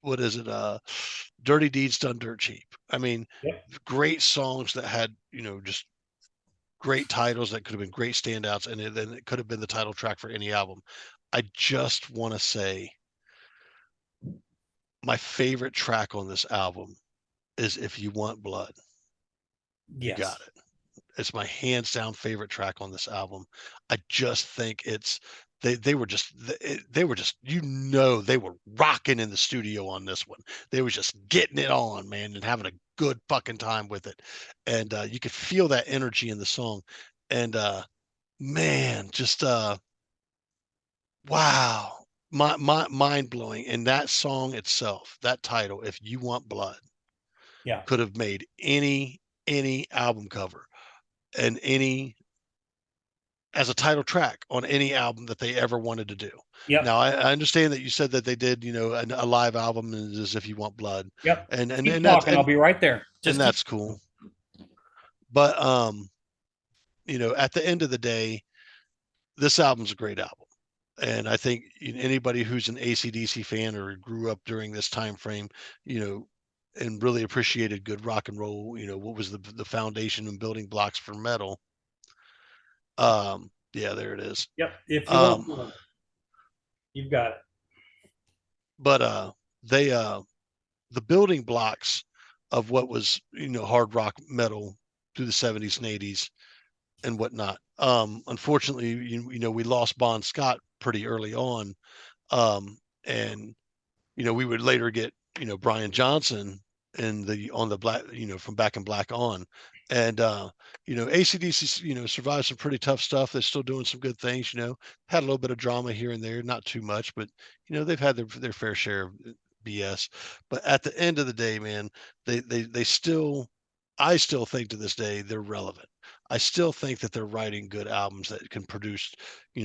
What is it? Dirty Deeds Done Dirt Cheap. I mean, great songs that had just great titles that could have been great standouts, and then it could have been the title track for any album. I just want to say my favorite track on this album is If You Want Blood. Yes. You got it. It's my hands down favorite track on this album. I just think they were just they were rocking in the studio on this one. They were just getting it on, man, and having a good fucking time with it. And you could feel that energy in the song. And man, just wow. My mind blowing. And that song itself, that title, If You Want Blood, Yeah. could have made any album cover and any as a title track on any album that they ever wanted to do. Yep. Now I understand that you said that they did, a live album as If You Want Blood, Yep. and Keep that's talking. I'll be right there. and Just keep. that's cool. But at the end of the day, this album's a great album. And I think anybody who's an AC/DC fan or grew up during this time frame, and really appreciated good rock and roll, what was the foundation and building blocks for metal. Yeah, there it is. Yep. If you want, you've got it. But they the building blocks of what was hard rock metal through the 70s and 80s and whatnot. Unfortunately, we lost Bon Scott pretty early on, and we would later get Brian Johnson on the black, from Back in Black on. And AC/DC survived some pretty tough stuff. They're still doing some good things. Had a little bit of drama here and there, not too much, but they've had their fair share of BS. But at the end of the day, man, they still, I still think to this day they're relevant. I still think that they're writing good albums that can produce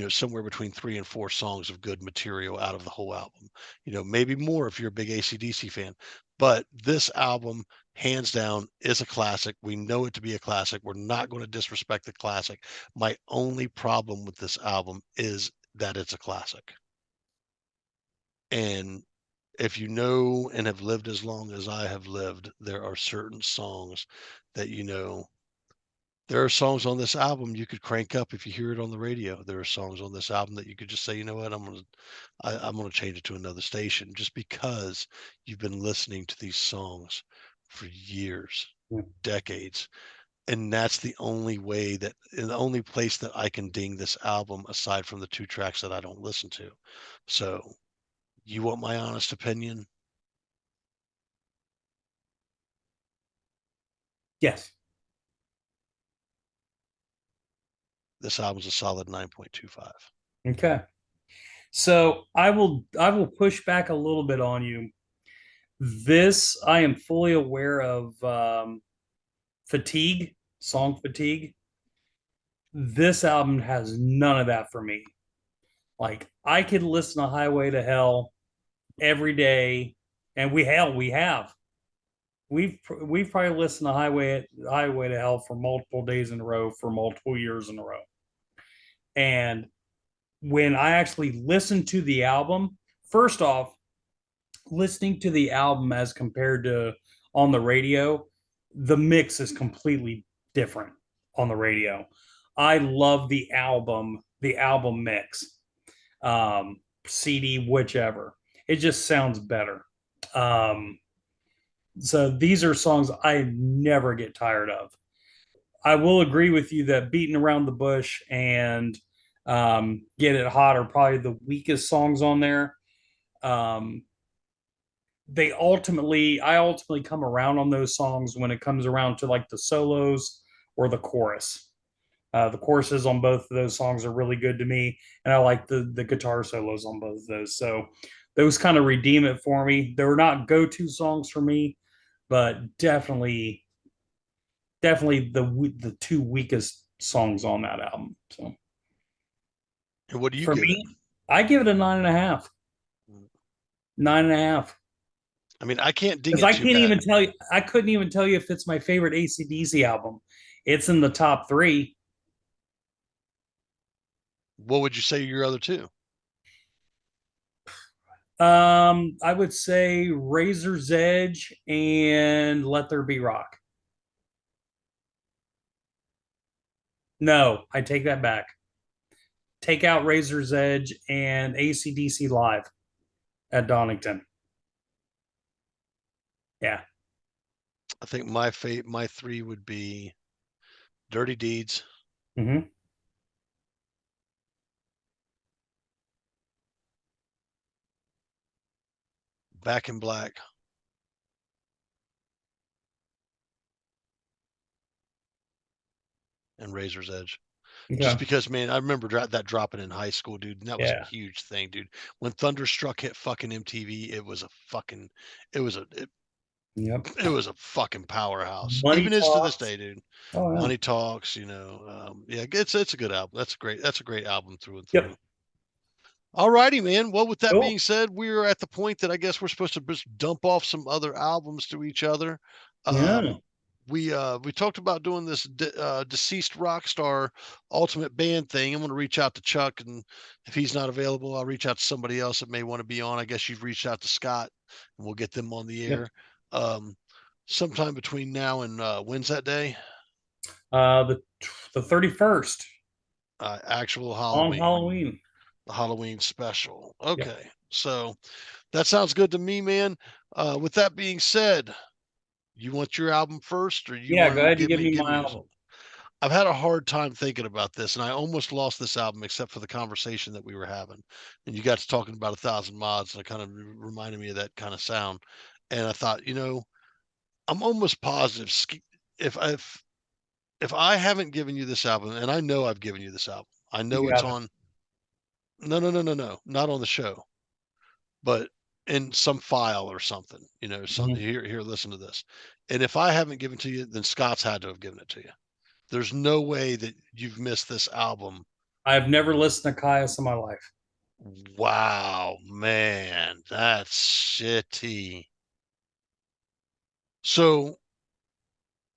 somewhere between 3 and 4 songs of good material out of the whole album. Maybe more if you're a big AC/DC fan. But this album, hands down, is a classic. We know it to be a classic. We're not going to disrespect the classic. My only problem with this album is that it's a classic. And if you know and have lived as long as I have lived, there are certain songs that there are songs on this album you could crank up if you hear it on the radio. There are songs on this album that you could just say, you know what, I'm gonna change it to another station, just because you've been listening to these songs for years, Yeah. decades. And that's the only the only place that I can ding this album, aside from the 2 tracks that I don't listen to. So you want my honest opinion? Yes. This album's a solid 9.25. Okay. So I will push back a little bit on you. This I am fully aware of fatigue, song fatigue. This album has none of that for me. Like I could listen to Highway to Hell every day, and we have. We've probably listened to Highway to Hell for multiple days in a row for multiple years in a row. And when I actually listen to the album, first off, listening to the album as compared to on the radio, the mix is completely different on the radio. I love the album mix, CD, whichever. It just sounds better. Um, so these are songs I never get tired of. I will agree with you that Beating Around the Bush and Get It Hot are probably the weakest songs on there. Um, I ultimately come around on those songs when it comes around to like the solos or the chorus. The choruses on both of those songs are really good to me, and I like the guitar solos on both of those. So those kind of redeem it for me. They're not go to songs for me, but definitely the 2 weakest songs on that album. So And what do you for give it? me, I give it a 9.5. 9.5. I mean, I can't ding Because it too bad. I couldn't even tell you if it's my favorite AC/DC album. It's in the top 3. What would you say your other 2? I would say Razor's Edge and Let There Be Rock. No, I take that back. Take out Razor's Edge and AC/DC Live at Donington. Yeah. I think my 3 would be Dirty Deeds, Mm-hmm. Back in Black, and Razor's Edge. Just Okay. because, man, I remember that dropping in high school, dude. And that was Yeah. a huge thing, dude. When Thunderstruck hit fucking MTV, it was a fucking, it was a, Yep. it was a fucking powerhouse. Money Even is to this talks. day, dude. Oh yeah. Money Talks, yeah, it's a good album. That's a great album through and through. Yep. All righty, man. Well, with that Cool. being said, we're at the point that I guess we're supposed to just dump off some other albums to each other. Yeah. We talked about doing this deceased rock star ultimate band thing. I'm going to reach out to Chuck, and if he's not available, I'll reach out to somebody else that may want to be on. I guess you've reached out to Scott, and we'll get them on the Yep. air. Sometime between now and when's that day? The 31st Actual on Halloween, Halloween. the Halloween special. Yep. Okay, so that sounds good to me, man. With that being said, you want your album first, or you Yeah. want Go to ahead and give give me me give my me yours? album. I've had a hard time thinking about this, and I almost lost this album except for the conversation that we were having. And you got to talking about 1,000 Mods, and it kind of reminded me of that kind of sound. And I thought, I'm almost positive if I haven't given you this album, and I know I've given you this album, I know You it's have it. on. No, not on the show, but in some file or something. Mhm. Here, listen to this. And if I haven't given it to you, then Scott's had to have given it to you. There's no way that you've missed this album. I've never listened to Caius in my life. Wow, man, that's shitty. So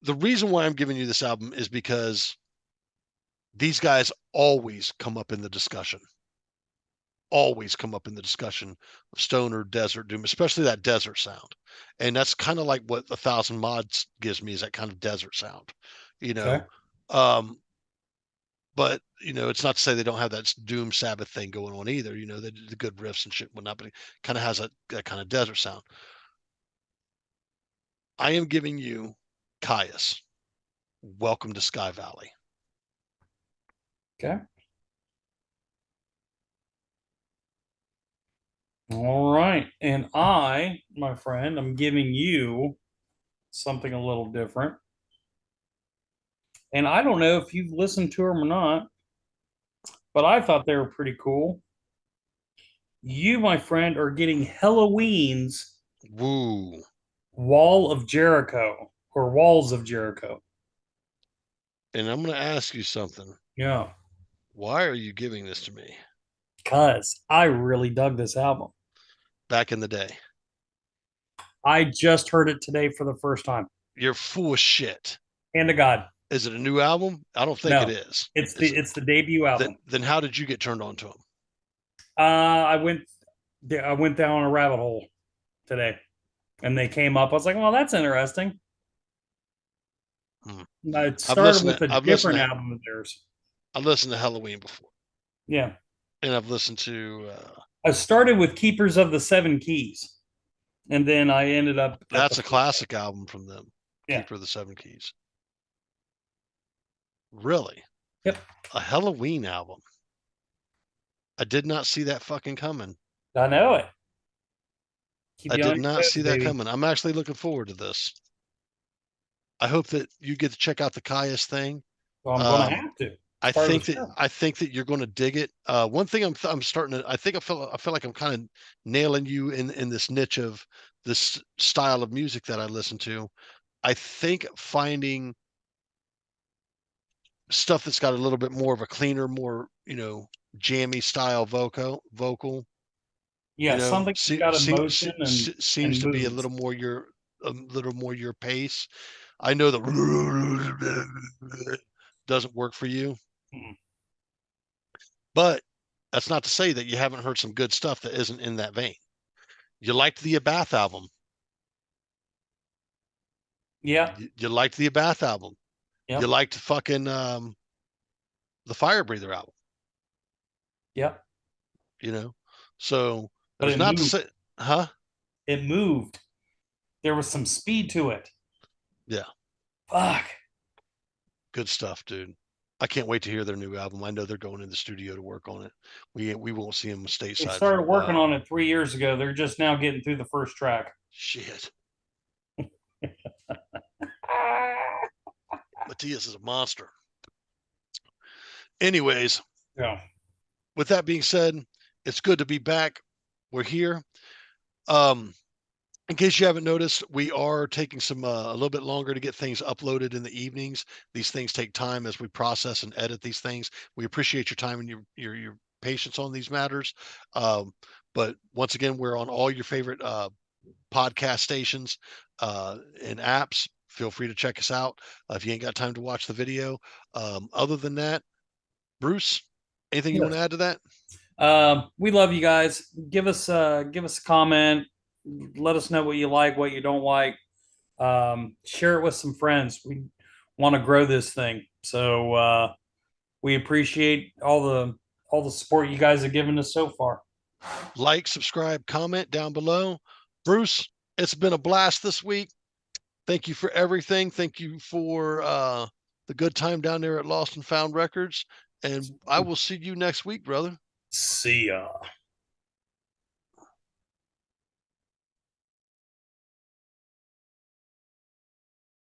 the reason why I'm giving you this album is because these guys always come up in the discussion. Always come up in the discussion of stoner desert doom, especially that desert sound. And that's kind of like what 1,000 Mods gives me, is that kind of desert sound, you know. Okay. But it's not to say they don't have that doom Sabbath thing going on either. They do the good riffs and shit and whatnot, but it kind of has that kind of desert sound. I am giving you Caius. Welcome to Sky Valley. Okay. All right. And my friend, I'm giving you something a little different. And I don't know if you've listened to them or not, but I thought they were pretty cool. You, my friend, are getting Halloween's Woo. Wall of Jericho or Walls of Jericho. And I'm going to ask you something. Yeah. Why are you giving this to me? Because I really dug this album. Back in the day. I just heard it today for the first time. You're full of shit. Hand to God. Is it a new album? I don't think No, it is. it's the debut album. Then how did you get turned on to them? I went down a rabbit hole today, and they came up. I was like, "Well, that's interesting." I started with a different album of theirs. I've listened to Halloween before, Yeah, and I've listened to. I started with Keepers of the Seven Keys, and then I ended up. That's a classic album from them. Yeah. Keeper of the Seven Keys. Really? Yep. A Halloween album. I did not see that fucking coming. I know it. Keep I you on did your not toes, see that baby. coming. I'm actually looking forward to this. I hope that you get to check out the Caius thing. Well, I'm going to have to. I Part of think the that show. I think that you're going to dig it. One thing I'm starting to. I think I feel like I'm kind of nailing you in this niche of this style of music that I listen to. I think finding stuff that's got a little bit more of a cleaner, more jammy style vocal. Yeah, something that's got emotion Seems and to be moves. a little more your pace. I know the doesn't work for you, Mm. but that's not to say that you haven't heard some good stuff that isn't in that vein. You liked the Abath album. Yeah. You liked the Abath album. You Yep. liked fucking the Fire Breather album. Yep. So But there's it not to moved. say, huh? It moved. There was some speed to it. Yeah. Fuck. Good stuff, dude. I can't wait to hear their new album. I know they're going in the studio to work on it. We won't see them They stateside for a started working while. on it 3 years ago. They're just now getting through the first track. Shit. Matthias is a monster. Anyways, Yeah. with that being said, it's good to be back. We're here. In case you haven't noticed, we are taking some a little bit longer to get things uploaded in the evenings. These things take time as we process and edit these things. We appreciate your time and your patience on these matters. But once again, we're on all your favorite podcast stations and apps. Feel free to check us out if you ain't got time to watch the video. Other than that, Bruce, anything you want to add to that? We love you guys. Give us a comment. Let us know what you like, what you don't like. Share it with some friends. We want to grow this thing. So we appreciate all the support you guys have given us so far. Like, subscribe, comment down below. Bruce, it's been a blast this week. Thank you for everything. Thank you for the good time down there at Lost and Found Records. And I will see you next week, brother. See ya.